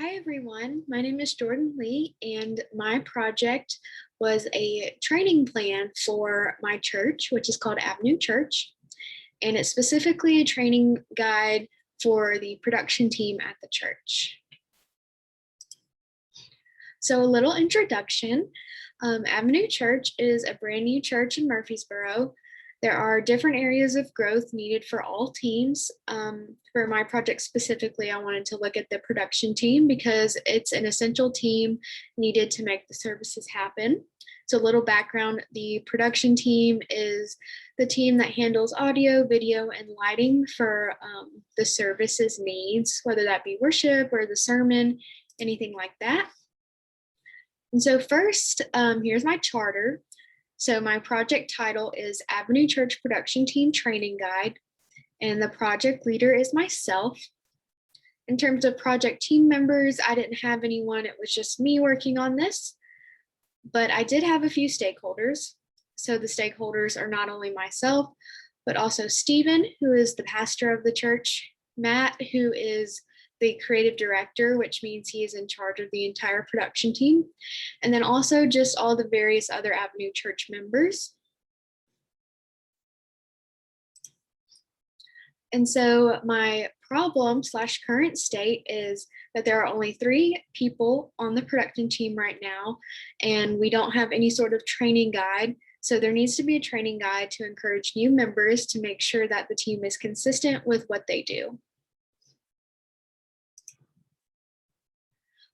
Hi everyone, my name is Jordyn Lee and my project was a training plan for my church, which is called Avenue Church. And it's specifically a training guide for the production team at the church. So a little introduction. Avenue Church is a brand new church in Murfreesboro. There are different areas of growth needed for all teams. For my project specifically, I wanted to look at the production team because it's an essential team needed to make the services happen. So a little background, the production team is the team that handles audio, video, and lighting for the services needs, whether that be worship or the sermon, anything like that. And so first, here's my charter. So my project title is Avenue Church Production Team Training Guide, and the project leader is myself. In terms of project team members, I didn't have anyone. It was just me working on this, but I did have a few stakeholders. So the stakeholders are not only myself, but also Stephen, who is the pastor of the church, Matt, who is the creative director, which means he is in charge of the entire production team, and then also just all the various other Avenue Church members. And so my problem / current state is that there are only 3 people on the production team right now, and we don't have any sort of training guide. So there needs to be a training guide to encourage new members to make sure that the team is consistent with what they do.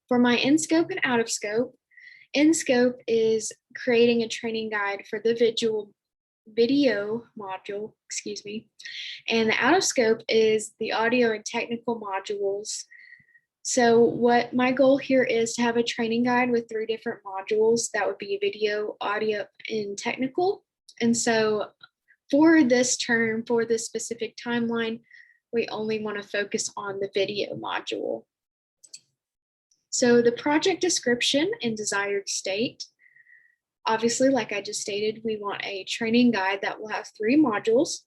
For my in scope and out of scope, in scope is creating a training guide for the video module, and the out of scope is the audio and technical modules. So what my goal here is to have a training guide with 3 different modules that would be video, audio, and technical. And so for this term, for this specific timeline, we only want to focus on the video module. So the project description and desired state. Obviously, like I just stated, we want a training guide that will have 3 modules.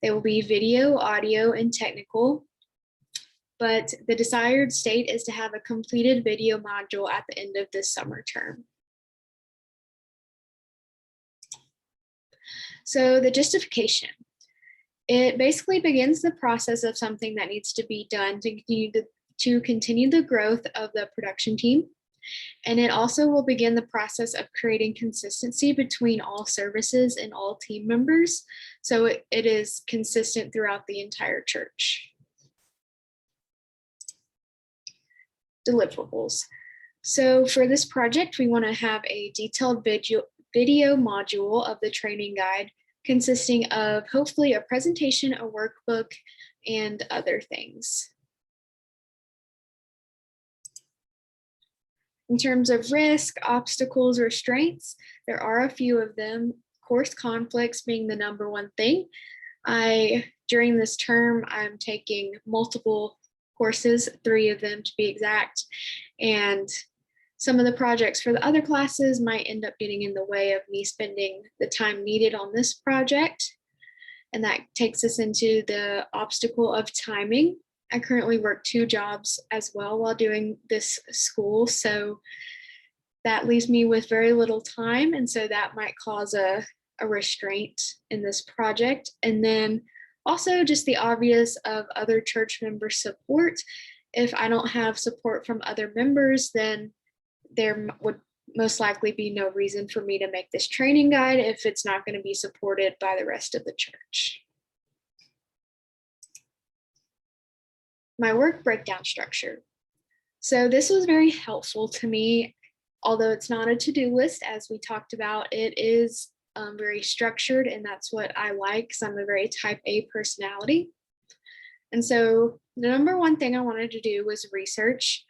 They will be video, audio, and technical. But the desired state is to have a completed video module at the end of this summer term. So the justification. It basically begins the process of something that needs to be done to continue the growth of the production team. And it also will begin the process of creating consistency between all services and all team members. So it is consistent throughout the entire church. Deliverables. So for this project, we want to have a detailed video module of the training guide consisting of hopefully a presentation, a workbook, and other things. In terms of risk, obstacles, or strengths, there are a few of them, course conflicts being the #1 thing. During this term, I'm taking multiple courses, 3 of them to be exact, and some of the projects for the other classes might end up getting in the way of me spending the time needed on this project. And that takes us into the obstacle of timing. I currently work 2 jobs as well while doing this school, so that leaves me with very little time, and so that might cause a restraint in this project. And then also just the obvious of other church member support. If I don't have support from other members, then there would most likely be no reason for me to make this training guide if it's not going to be supported by the rest of the church. My work breakdown structure. So this was very helpful to me, although it's not a to-do list, as we talked about. It is very structured, and that's what I like, because I'm a very type A personality. And so the #1 thing I wanted to do was research.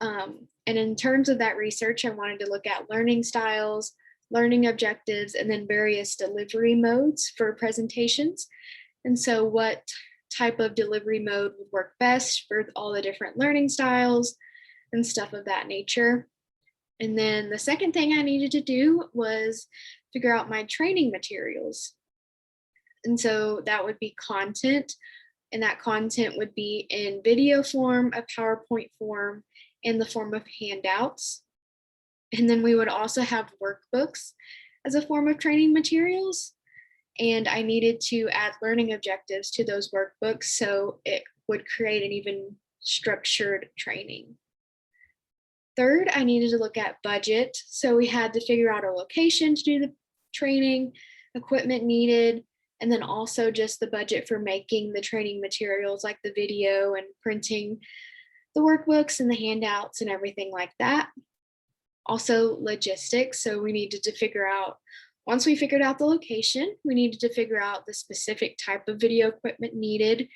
And in terms of that research, I wanted to look at learning styles, learning objectives, and then various delivery modes for presentations. And so what type of delivery mode would work best for all the different learning styles and stuff of that nature. And then the second thing I needed to do was figure out my training materials. And so that would be content, and that content would be in video form, a PowerPoint form, in the form of handouts. And then we would also have workbooks as a form of training materials. And I needed to add learning objectives to those workbooks so it would create an even structured training. Third, I needed to look at budget. So we had to figure out a location to do the training, equipment needed, and then also just the budget for making the training materials like the video and printing the workbooks and the handouts and everything like that. Also logistics. So we needed to figure out, once we figured out the location, we needed to figure out the specific type of video equipment needed,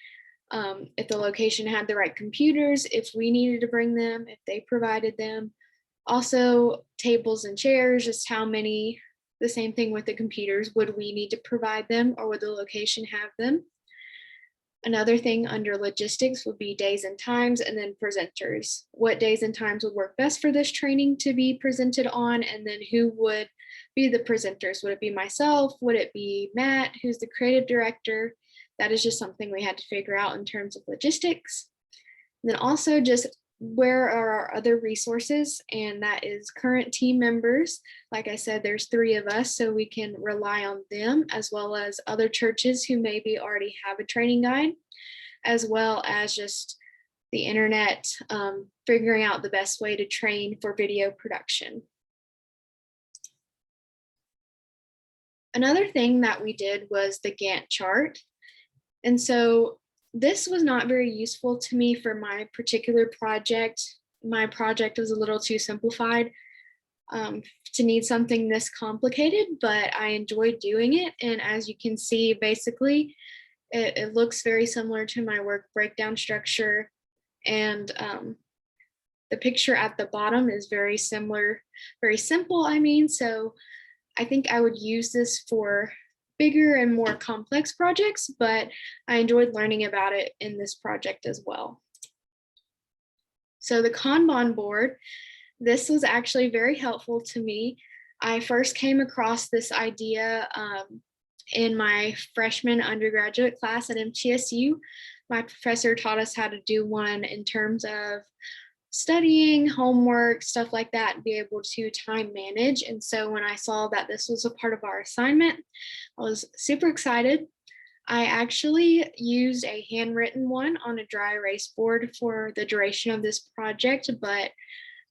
if the location had the right computers, if we needed to bring them, if they provided them. Also tables and chairs, just how many, the same thing with the computers, would we need to provide them or would the location have them? Another thing under logistics would be days and times, and then presenters. What days and times would work best for this training to be presented on, and then who would be the presenters? Would it be myself? Would it be Matt, who's the creative director? That is just something we had to figure out in terms of logistics. And then also just where are our other resources, and that is current team members. Like I said, there's 3 of us, so we can rely on them, as well as other churches who maybe already have a training guide, as well as just the internet, figuring out the best way to train for video production. Another thing that we did was the Gantt chart. And so this was not very useful to me for my particular project. My project was a little too simplified to need something this complicated, but I enjoyed doing it. And as you can see, basically, it looks very similar to my work breakdown structure. And the picture at the bottom is very similar, very simple, I mean. So I think I would use this for bigger and more complex projects, but I enjoyed learning about it in this project as well. So the Kanban board, this was actually very helpful to me. I first came across this idea in my freshman undergraduate class at MTSU. My professor taught us how to do one in terms of studying, homework, stuff like that, and be able to time manage. And so when I saw that this was a part of our assignment, I was super excited. I actually used a handwritten one on a dry erase board for the duration of this project, but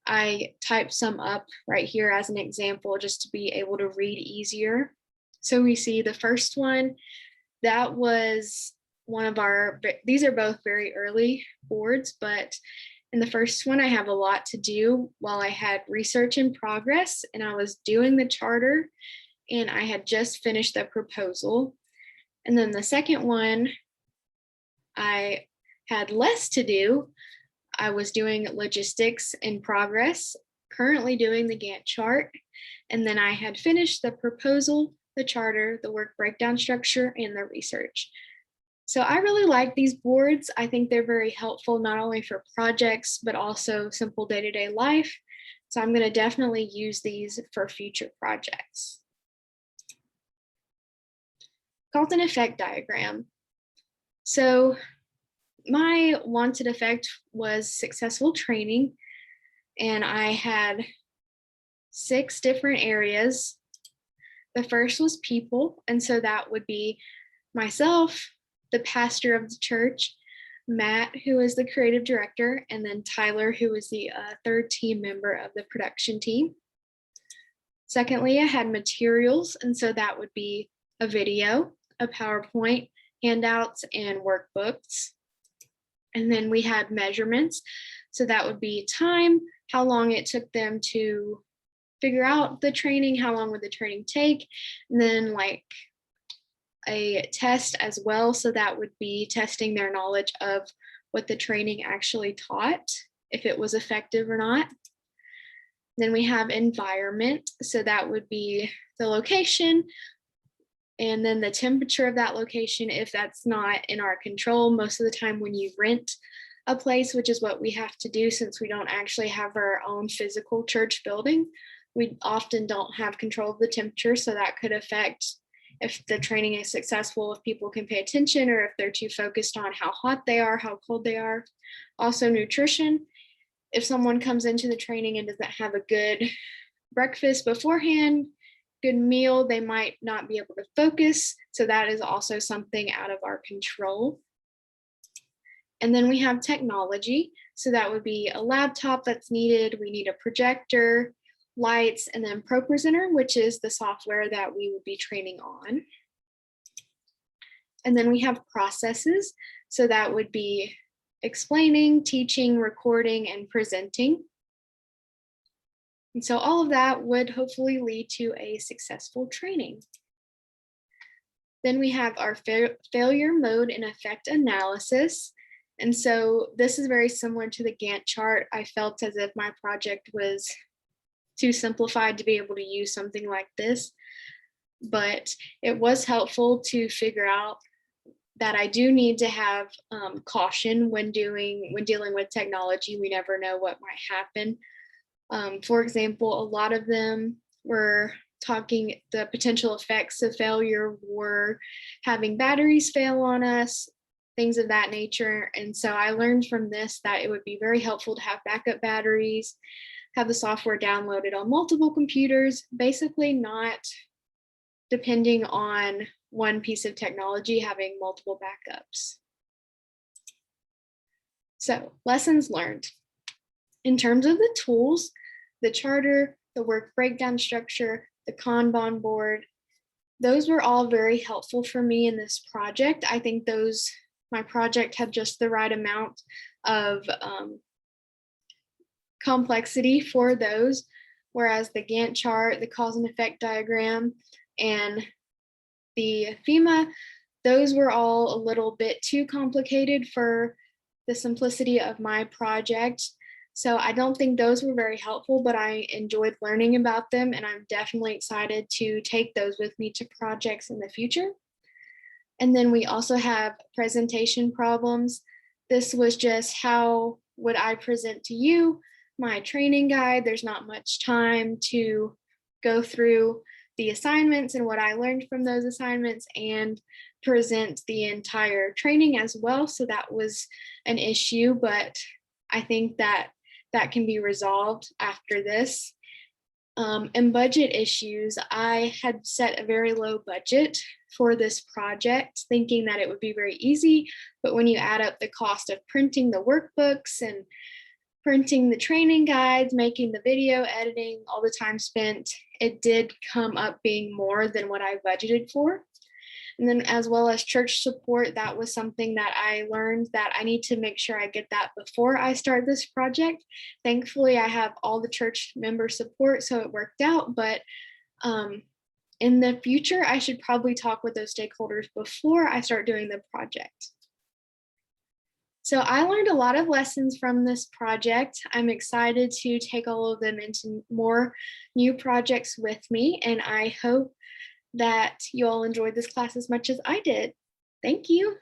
I typed some up right here as an example just to be able to read easier. So we see the first one, that was one of our, these are both very early boards, but in the first one, I have a lot to do while I had research in progress and I was doing the charter and I had just finished the proposal. And then the second one, I had less to do. I was doing logistics in progress, currently doing the Gantt chart. And then I had finished the proposal, the charter, the work breakdown structure, and the research. So I really like these boards. I think they're very helpful, not only for projects, but also simple day-to-day life. So I'm going to definitely use these for future projects. Cause and effect diagram. So my wanted effect was successful training, and I had 6 different areas. The first was people, and so that would be myself, the pastor of the church, Matt, who is the creative director, and then Tyler, who is the 3rd team member of the production team. Secondly, I had materials, and so that would be a video, a PowerPoint, handouts, and workbooks. And then we had measurements, so that would be time, how long it took them to figure out the training, how long would the training take, and then like a test as well. So that would be testing their knowledge of what the training actually taught, if it was effective or not. Then we have environment. So that would be the location and then the temperature of that location, if that's not in our control. Most of the time when you rent a place, which is what we have to do since we don't actually have our own physical church building, we often don't have control of the temperature. So that could affect if the training is successful, if people can pay attention, or if they're too focused on how hot they are, how cold they are. Also nutrition. if someone comes into the training and doesn't have a good breakfast beforehand, good meal, they might not be able to focus. So that is also something out of our control. And then we have technology. So that would be a laptop that's needed. We need a projector, lights, and then ProPresenter, which is the software that we would be training on. And then we have processes. So that would be explaining, teaching, recording, and presenting. And so all of that would hopefully lead to a successful training. Then we have our failure mode and effect analysis. And so this is very similar to the Gantt chart. I felt as if my project was too simplified to be able to use something like this, but it was helpful to figure out that I do need to have caution when dealing with technology. We never know what might happen. For example, a lot of them were talking the potential effects of failure were having batteries fail on us, things of that nature. And so I learned from this that it would be very helpful to have backup batteries, have the software downloaded on multiple computers, basically not depending on one piece of technology, having multiple backups. So, lessons learned. In terms of the tools, the charter, the work breakdown structure, the Kanban board, those were all very helpful for me in this project. I think my project had just the right amount of complexity for those, whereas the Gantt chart, the cause and effect diagram, and the FEMA, those were all a little bit too complicated for the simplicity of my project. So I don't think those were very helpful, but I enjoyed learning about them, and I'm definitely excited to take those with me to projects in the future. And then we also have presentation problems. This was just how would I present to you my training guide. There's not much time to go through the assignments and what I learned from those assignments and present the entire training as well. So that was an issue, but I think that can be resolved after this. And budget issues, I had set a very low budget for this project, thinking that it would be very easy. But when you add up the cost of printing the workbooks and printing the training guides, making the video, editing, all the time spent, it did come up being more than what I budgeted for. And then as well as church support, that was something that I learned that I need to make sure I get that before I start this project. Thankfully, I have all the church member support, so it worked out. But in the future, I should probably talk with those stakeholders before I start doing the project. So I learned a lot of lessons from this project. I'm excited to take all of them into more new projects with me, and I hope that you all enjoyed this class as much as I did. Thank you.